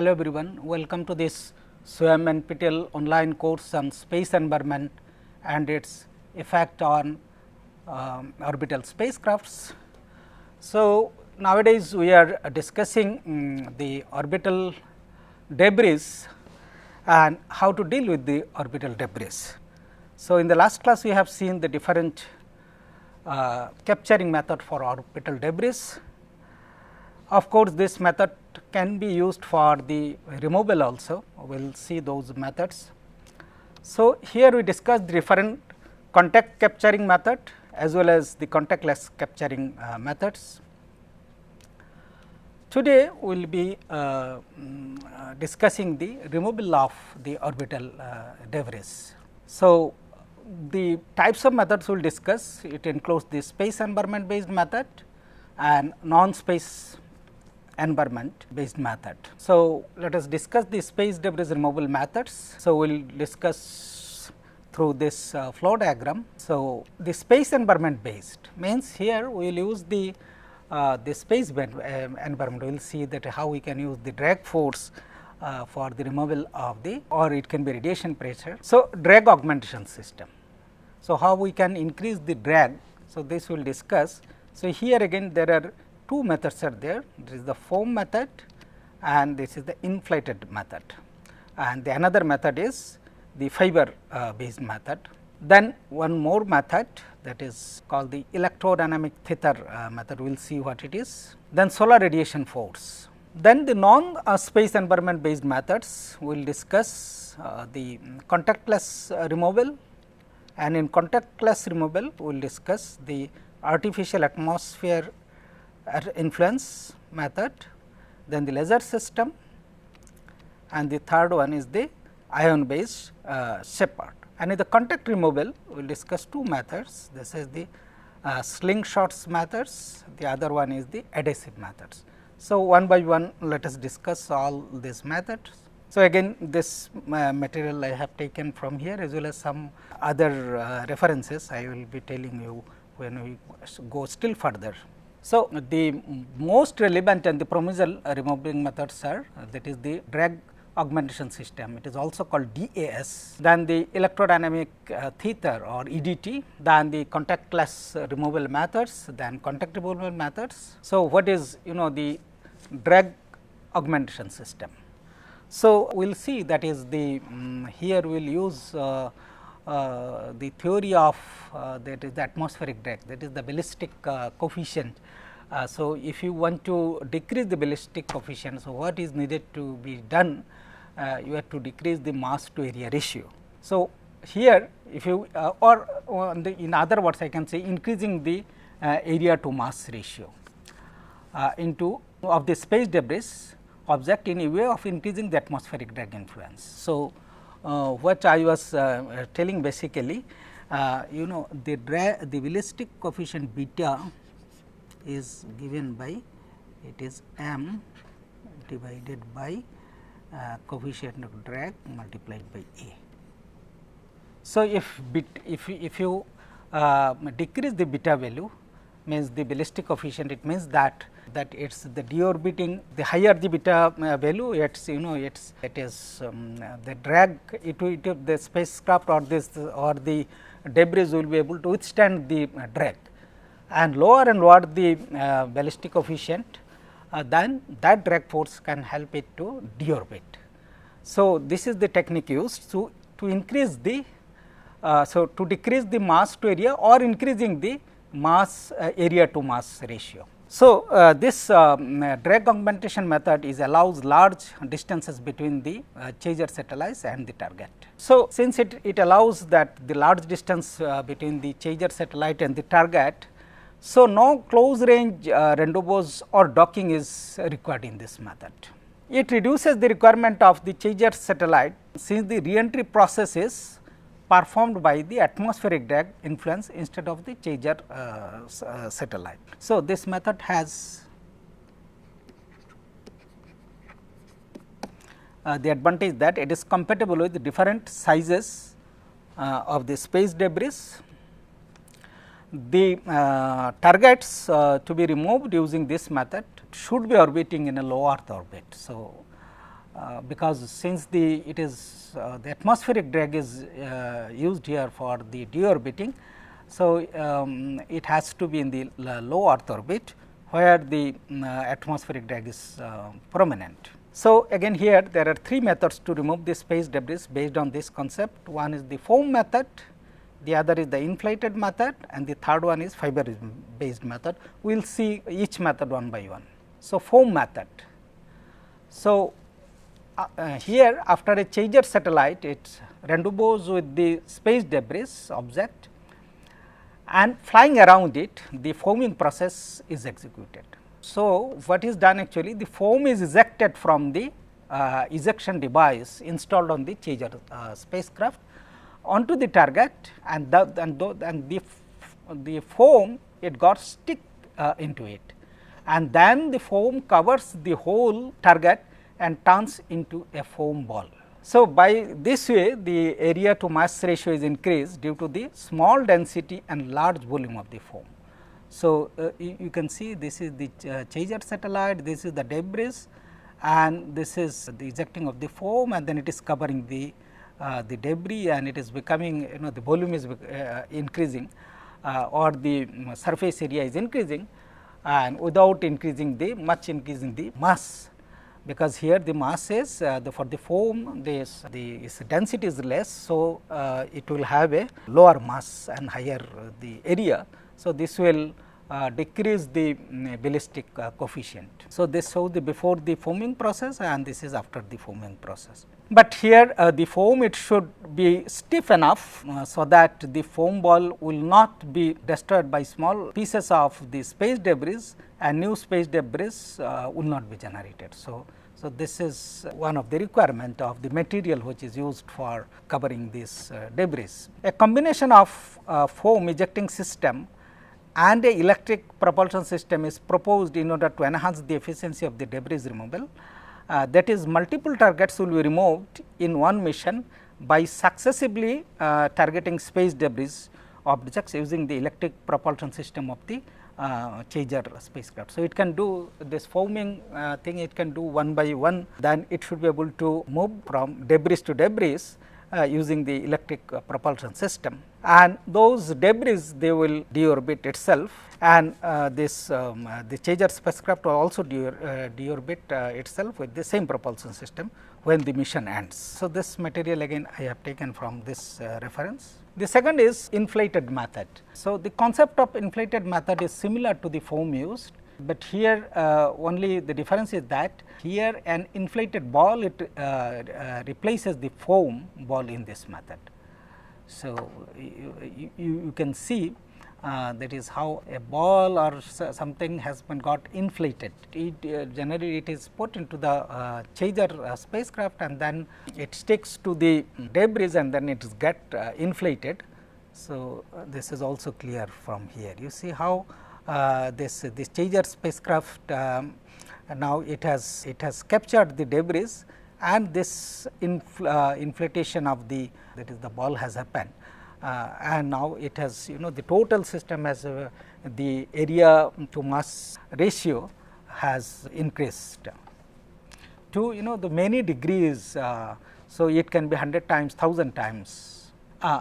Hello everyone, welcome to this KANPUR-NPTEL online course on space environment and its effect on orbital spacecrafts. So, nowadays we are discussing the orbital debris and how to deal with the orbital debris. So, in the last class we have seen the different capturing method for orbital debris. Of course, this method can be used for the removal also, we will see those methods. So, here we discuss the different contact capturing method as well as the contactless capturing methods. Today, we will be discussing the removal of the orbital debris. So, the types of methods we will discuss, it includes the space environment based method and non-space environment based method. So, let us discuss the space debris removal methods. So, we will discuss through this flow diagram. So, the space environment based means here we will use the space environment, we will see that how we can use the drag force for the removal of the, or it can be radiation pressure. So, drag augmentation system. So, how we can increase the drag. So, this we will discuss. So, here again there are two methods are there, this is the foam method and this is the inflated method, and the another method is the fiber based method. Then one more method, that is called the electrodynamic tether method, we will see what it is. Then solar radiation force. Then the non space environment based methods, we will discuss the contactless removal, and in contactless removal we will discuss the artificial atmosphere influence method, then the laser system, and the third one is the ion based shepherd. And in the contact removal, we will discuss two methods. This is the slingshots methods, the other one is the adhesive methods. So, one by one let us discuss all these methods. So, again this material I have taken from here as well as some other references I will be telling you when we go still further. So, the most relevant and the promising removing methods are that is the drag augmentation system, it is also called DAS, then the electrodynamic tether or EDT, then the contactless removal methods, then contact removal methods. So, what is the drag augmentation system? So, we will see that is the here we will use the theory of that is the atmospheric drag, that is the ballistic coefficient. So, if you want to decrease the ballistic coefficient, so what is needed to be done? You have to decrease the mass to area ratio. So, here if you or in other words I can say increasing the area to mass ratio into of the space debris object in a way of increasing the atmospheric drag influence. So, what I was telling basically the ballistic coefficient beta is given by, it is m divided by coefficient of drag multiplied by A. So, if you decrease the beta value means the ballistic coefficient, it means that it is the deorbiting, the higher the beta value, it is the drag the spacecraft or the debris will be able to withstand the drag, and lower the ballistic coefficient, then that drag force can help it to deorbit. So, this is the technique used to increase the to decrease the mass to area or increasing the mass area to mass ratio. So, this drag augmentation method is allows large distances between the chaser satellites and the target. So, since it allows that the large distance between the chaser satellite and the target, so no close range rendezvous or docking is required in this method. It reduces the requirement of the chaser satellite, since the re-entry process is performed by the atmospheric drag influence instead of the chaser satellite. So, this method has the advantage that it is compatible with different sizes of the space debris. The targets to be removed using this method should be orbiting in a low Earth orbit. So, because since the atmospheric drag is used here for the deorbiting. So, it has to be in the low Earth orbit, where the atmospheric drag is prominent. So, again here there are three methods to remove the space debris based on this concept. One is the foam method, the other is the inflated method, and the third one is fiber based method. We will see each method one by one. So, foam method. So, here after a chaser satellite, it rendezvous with the space debris object, and flying around it, the foaming process is executed. So, what is done actually, the foam is ejected from the ejection device installed on the chaser spacecraft onto the target, and the foam, it got stick into it, and then the foam covers the whole target and turns into a foam ball. So, by this way the area to mass ratio is increased due to the small density and large volume of the foam. So, you can see this is the chaser satellite, this is the debris, and this is the ejecting of the foam, and then it is covering the debris, and it is becoming, the volume is increasing, or the surface area is increasing, and without increasing the mass, because here the mass is for the foam its density is less. So, it will have a lower mass and higher the area. So, this will decrease the ballistic coefficient. So, this shows the before the foaming process, and this is after the foaming process. But here the foam, it should be stiff enough so that the foam ball will not be destroyed by small pieces of the space debris, and new space debris will not be generated. So, this is one of the requirement of the material which is used for covering this debris. A combination of foam ejecting system and a electric propulsion system is proposed in order to enhance the efficiency of the debris removal. That is, multiple targets will be removed in one mission by successively targeting space debris objects using the electric propulsion system of the chaser spacecraft. So, it can do this foaming thing, it can do one by one, then it should be able to move from debris to debris using the electric propulsion system, and those debris, they will deorbit itself, and the chaser spacecraft will also deorbit itself with the same propulsion system when the mission ends. So, this material again I have taken from this reference. The second is inflated method. So, the concept of inflated method is similar to the foam used, but here only the difference is that here an inflated ball, it replaces the foam ball in this method. So, you can see that is how a ball or something has been got inflated. It generally it is put into the chaser spacecraft, and then it sticks to the debris, and then it is get inflated. So, this is also clear from here. You see how this chaser spacecraft now it has captured the debris, and this inflation of the ball has happened. And now it has the total system has the area to mass ratio has increased to the many degrees. So, it can be 100 times, 1000 times.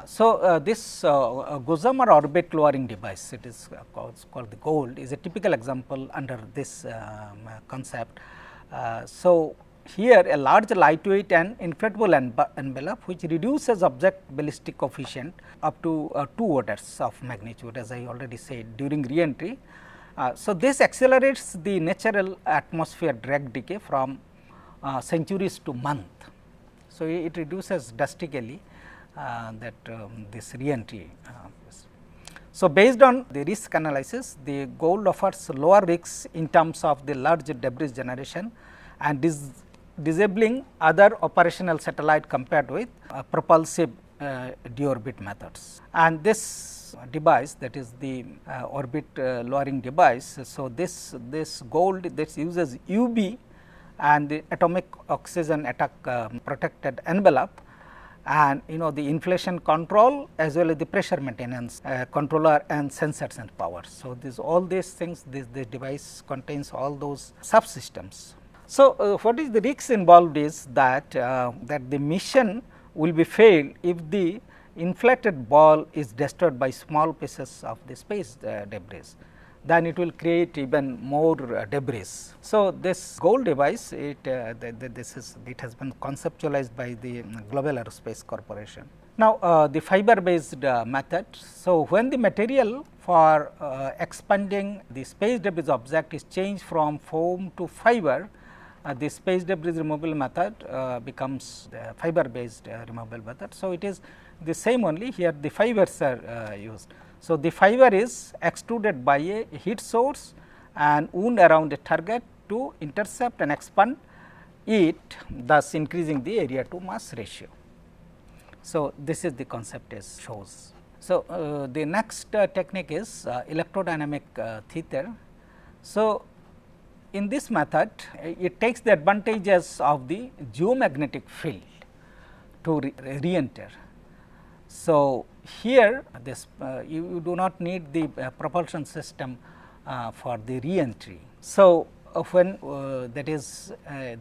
So, this Gossamer orbit lowering device, it is called the GOLD, is a typical example under this concept. So, here a large lightweight and inflatable envelope which reduces object ballistic coefficient up to 2 orders of magnitude, as I already said during re-entry. So, this accelerates the natural atmosphere drag decay from centuries to month. So, it reduces drastically this re-entry. So, based on the risk analysis, the GOLD offers lower risks in terms of the large debris generation and disabling other operational satellite compared with propulsive deorbit methods. And this device, that is the orbit lowering device. So, this GOLD that uses UV and the atomic oxygen attack protected envelope, and the inflation control as well as the pressure maintenance controller and sensors and power. So, all these things, this device contains all those subsystems. So, what is the risk involved is that that the mission will be failed if the inflated ball is destroyed by small pieces of the space debris, then it will create even more debris. So, this gold device it has been conceptualized by the Global Aerospace Corporation. Now, the fiber based method. So, when the material for expanding the space debris object is changed from foam to fiber, the space debris removal method becomes the fiber based removal method. So, it is the same, only here the fibers are used. So, the fiber is extruded by a heat source and wound around a target to intercept and expand it, thus increasing the area to mass ratio. So, this is the concept as shows. So, the next technique is electrodynamic tether. So, in this method it takes the advantages of the geomagnetic field to re-enter. So, here this you do not need the propulsion system for the re-entry. So, when that is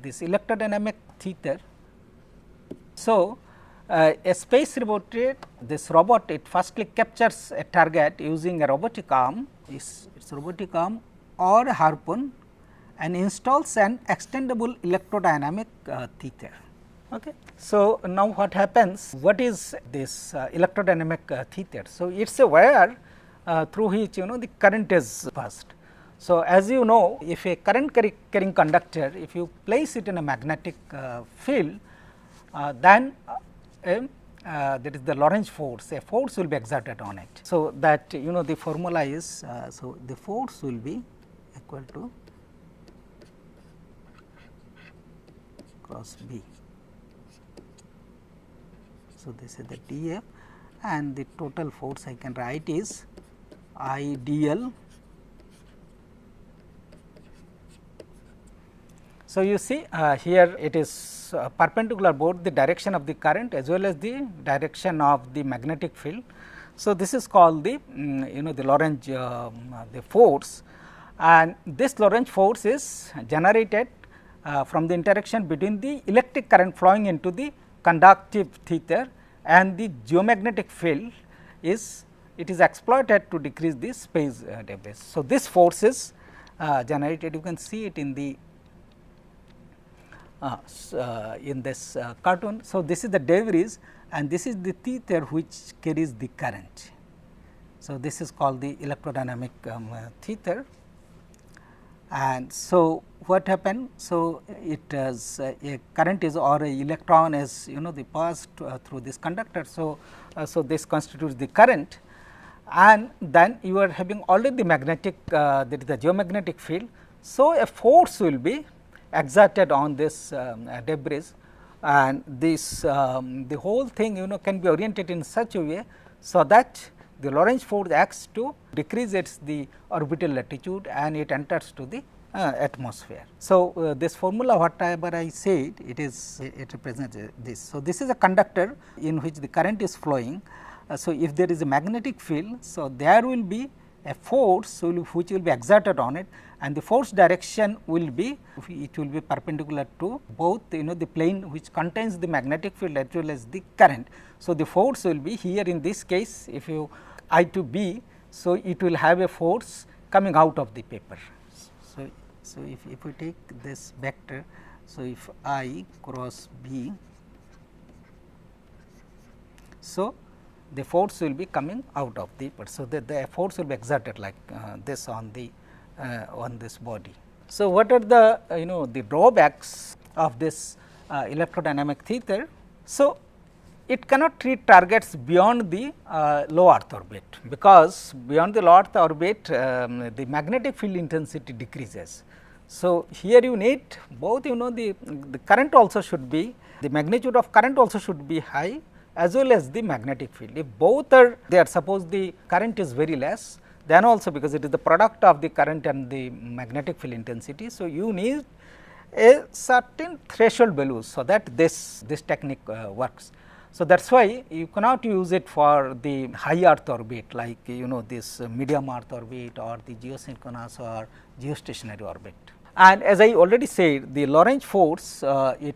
this electrodynamic tether. So, a space roboted, this robot it firstly captures a target using a robotic arm, its robotic arm or a harpoon, and installs an extendable electrodynamic tether. Okay. So, now what happens? What is this electrodynamic tether? So, it is a wire through which the current is passed. So, as you know, if a current carrying conductor, if you place it in a magnetic field, then that is the Lorentz force, a force will be exerted on it. So, that the formula is, so the force will be equal to cross B. So, this is the dF, and the total force I can write is I dl. So, you see here it is perpendicular both the direction of the current as well as the direction of the magnetic field. So, this is called the the Lorentz the force, and this Lorentz force is generated from the interaction between the electric current flowing into the conductive tether and the geomagnetic field is exploited to decrease the space debris. So, this force is generated, you can see it in the in this cartoon. So, this is the debris and this is the tether which carries the current. So, this is called the electrodynamic tether. And so, what happened? So, it is a current is or a electron is the passed through this conductor. So, so this constitutes the current, and then you are having already the magnetic that is the geomagnetic field. So, a force will be exerted on this debris, and this the whole thing can be oriented in such a way, so that the Lorentz force acts to decrease its the orbital latitude and it enters to the atmosphere. So, this formula whatever I said it represents this. So, this is a conductor in which the current is flowing. So, if there is a magnetic field, so there will be a force which will be exerted on it, and the force direction will be perpendicular to both the plane which contains the magnetic field as well as the current. So, the force will be here in this case, if you I to B, so it will have a force coming out of the paper. So, if we take this vector, so if I cross B, so the force will be coming out of the paper. So, the force will be exerted like this on this body. So, what are the the drawbacks of this electrodynamic tether? So, it cannot treat targets beyond the low earth orbit, because beyond the low earth orbit the magnetic field intensity decreases. So, here you need both the current also should be, the magnitude of current also should be high as well as the magnetic field. If both are there, suppose the current is very less, then also because it is the product of the current and the magnetic field intensity. So, you need a certain threshold value, so that this technique works. So, that is why you cannot use it for the high earth orbit like this medium earth orbit or the geosynchronous or geostationary orbit. And as I already said, the Lorentz force it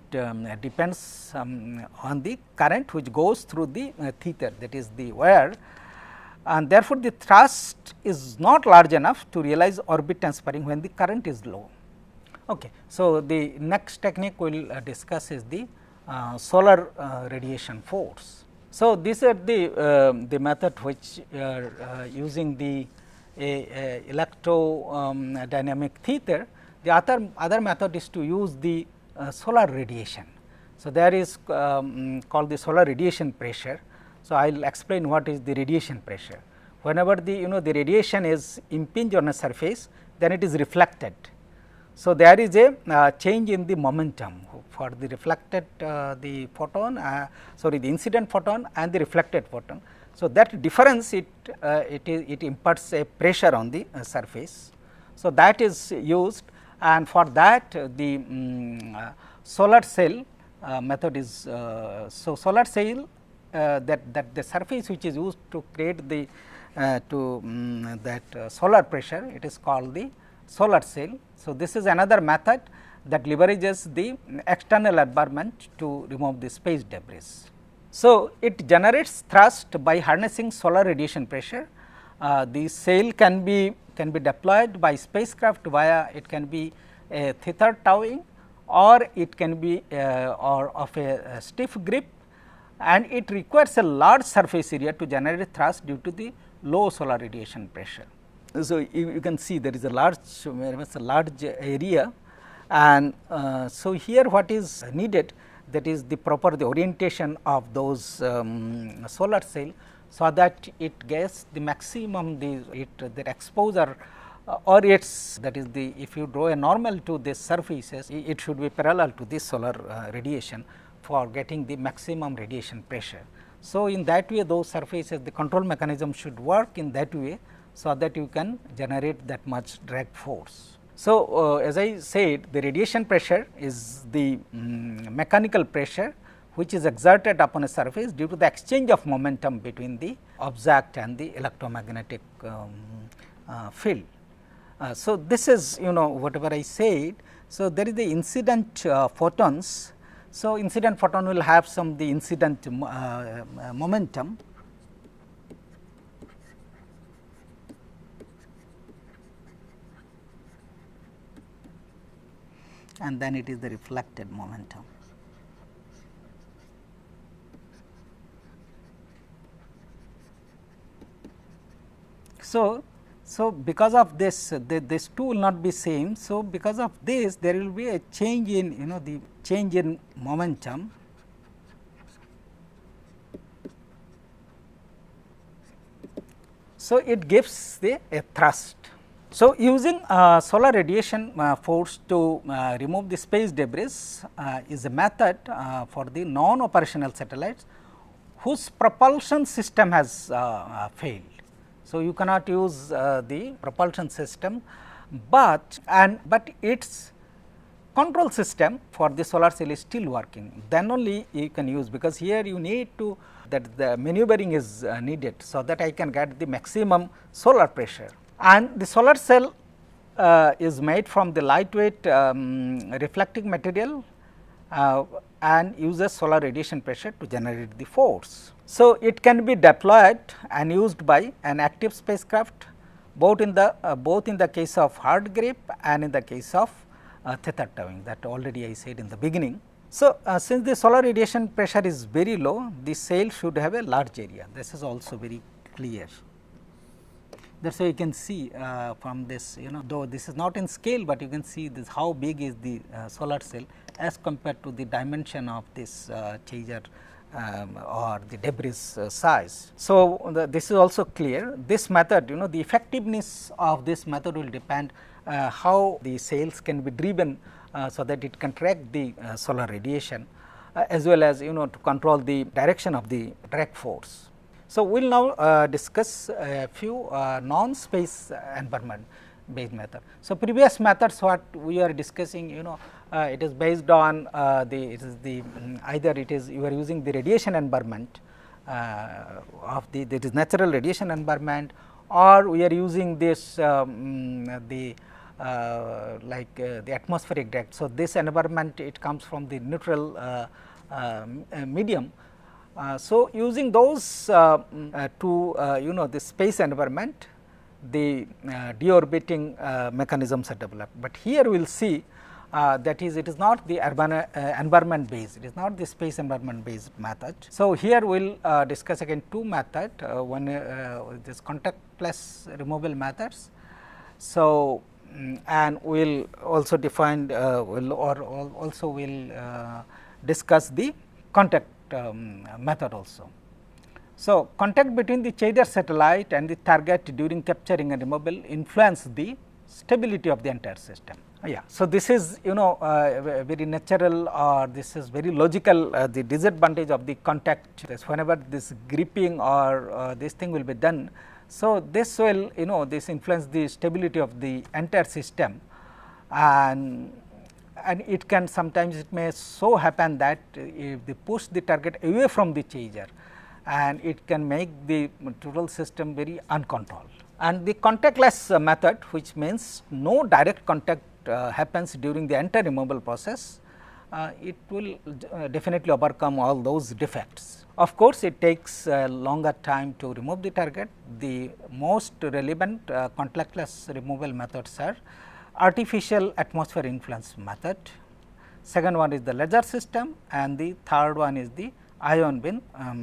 depends on the current which goes through the tether, that is the wire, and therefore, the thrust is not large enough to realize orbit transferring when the current is low. Okay. So, the next technique we will discuss is the solar radiation force. So, these are the method which are using the electrodynamic tether. The other method is to use the solar radiation. So, there is called the solar radiation pressure. So, I will explain what is the radiation pressure. Whenever the the radiation is impinged on a surface, then it is reflected. So, there is a change in the momentum for the reflected the photon, the incident photon and the reflected photon. So, that difference it imparts a pressure on the surface. So, that is used, and for that the solar cell method is solar cell that the surface which is used to create the solar pressure, it is called the solar cell. So, this is another method that leverages the external environment to remove the space debris. So, it generates thrust by harnessing solar radiation pressure. The cell can be deployed by spacecraft via, it can be a tether towing, or it can be or of a stiff grip, and it requires a large surface area to generate thrust due to the low solar radiation pressure. So, you can see there is a large area, and so here what is needed, that is the proper orientation of those solar cell, so that it gets the maximum their exposure or its, that is the, if you draw a normal to this surfaces, it should be parallel to this solar radiation for getting the maximum radiation pressure. So, in that way those surfaces, the control mechanism should work in that way, so that you can generate that much drag force. So, as I said, the radiation pressure is the mechanical pressure which is exerted upon a surface due to the exchange of momentum between the object and the electromagnetic field. So, this is whatever I said. So, there is the incident photons. So, incident photon will have the incident momentum, and then it is the reflected momentum. So, because of this, this two will not be same. So, because of this there will be a change in the change in momentum. So, it gives a thrust. So, using solar radiation force to remove the space debris is a method for the non-operational satellites whose propulsion system has failed. So, you cannot use the propulsion system, but its control system for the solar cell is still working, then only you can use, because here you need to that the maneuvering is needed, so that I can get the maximum solar pressure. And the solar cell is made from the lightweight reflecting material and uses solar radiation pressure to generate the force. So, it can be deployed and used by an active spacecraft both in the case of hard grip and in the case of tether towing, that already I said in the beginning. So, since the solar radiation pressure is very low, the cell should have a large area. This is also very clear. That is why you can see from this, though this is not in scale, but you can see this how big is the solar cell as compared to the dimension of this chaser or the debris size. So, this is also clear. This method, the effectiveness of this method will depend how the cells can be driven, so that it can track the solar radiation as well as to control the direction of the drag force. So, we will now discuss a few non-space environment based method. So, previous methods what we are discussing, it is based on either it is you are using the radiation environment of that is natural radiation environment, or we are using this the the atmospheric direct. So, this environment it comes from the neutral medium. So, using those to the space environment, the deorbiting mechanisms are developed, but here we will see that is it is not the environment based, it is not the space environment based method. So, here we will discuss again two methods, one this contactless removal methods. So, and we will also define also will discuss the contact method also. So, contact between the chaser satellite and the target during capturing and removal influence the stability of the entire system. Yeah. So, this is very natural, or this is very logical the disadvantage of the contact is whenever this gripping or this thing will be done. So, this will this influence the stability of the entire system, and it can sometimes it may so happen that if they push the target away from the chaser, and it can make the total system very uncontrolled. And the contactless method, which means no direct contact happens during the entire removal process, it will definitely overcome all those defects. Of course, it takes a longer time to remove the target. The most relevant contactless removal methods are artificial atmosphere influence method, second one is the laser system, and the third one is the ion beam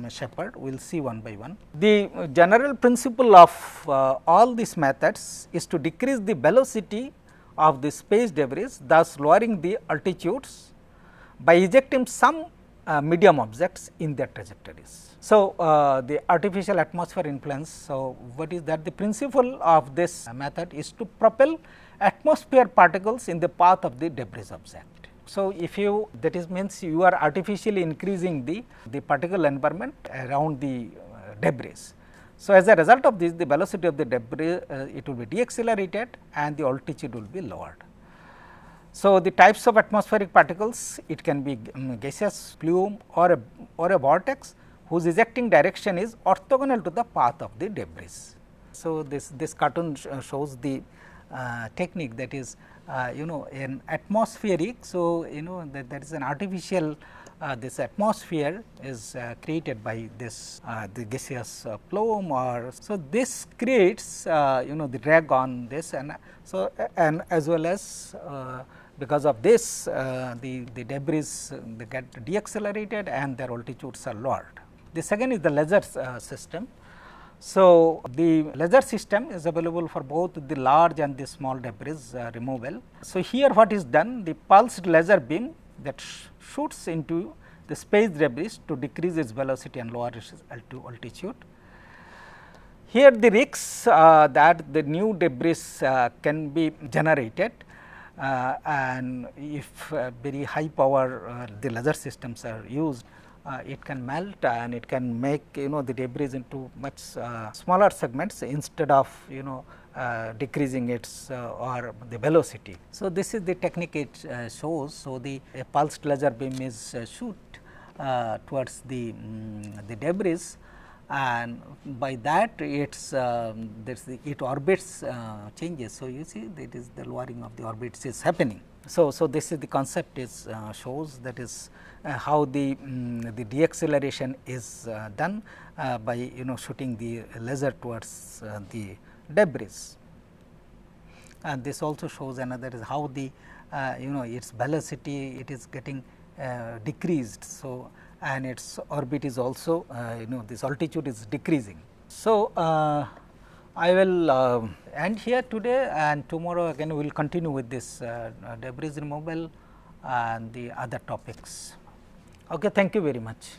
shepherd. We will see one by one. The general principle of all these methods is to decrease the velocity of the space debris, thus lowering the altitudes by ejecting some medium objects in their trajectories. So, the artificial atmosphere influence. So, what is that? The principle of this method is to propel atmosphere particles in the path of the debris object. So, if you that is means you are artificially increasing the particle environment around the debris. So, as a result of this, the velocity of the debris it will be deaccelerated and the altitude will be lowered. So, the types of atmospheric particles, it can be gaseous plume or a vortex whose ejecting direction is orthogonal to the path of the debris. So, this cartoon shows the technique, that is an atmospheric. So, that is an artificial this atmosphere is created by this the gaseous plume, or so this creates the drag on this, and so and as well as because of this the debris they get deaccelerated and their altitudes are lowered. The second is the laser system. So, the laser system is available for both the large and the small debris removal. So, here what is done, the pulsed laser beam that shoots into the space debris to decrease its velocity and lower its altitude. Here the risks that the new debris can be generated, and if very high power the laser systems are used, it can melt and it can make the debris into much smaller segments instead of decreasing its or the velocity. So, this is the technique it shows. So, the pulsed laser beam is shoot towards the debris, and by that it orbits changes. So, you see that is the lowering of the orbits is happening. So, this is the concept is shows, that is how the deacceleration is done by shooting the laser towards the debris. And this also shows another is how the its velocity it is getting decreased. So, and its orbit is also this altitude is decreasing. So, I will end here today, and tomorrow again we will continue with this debris removal and the other topics. Okay, thank you very much.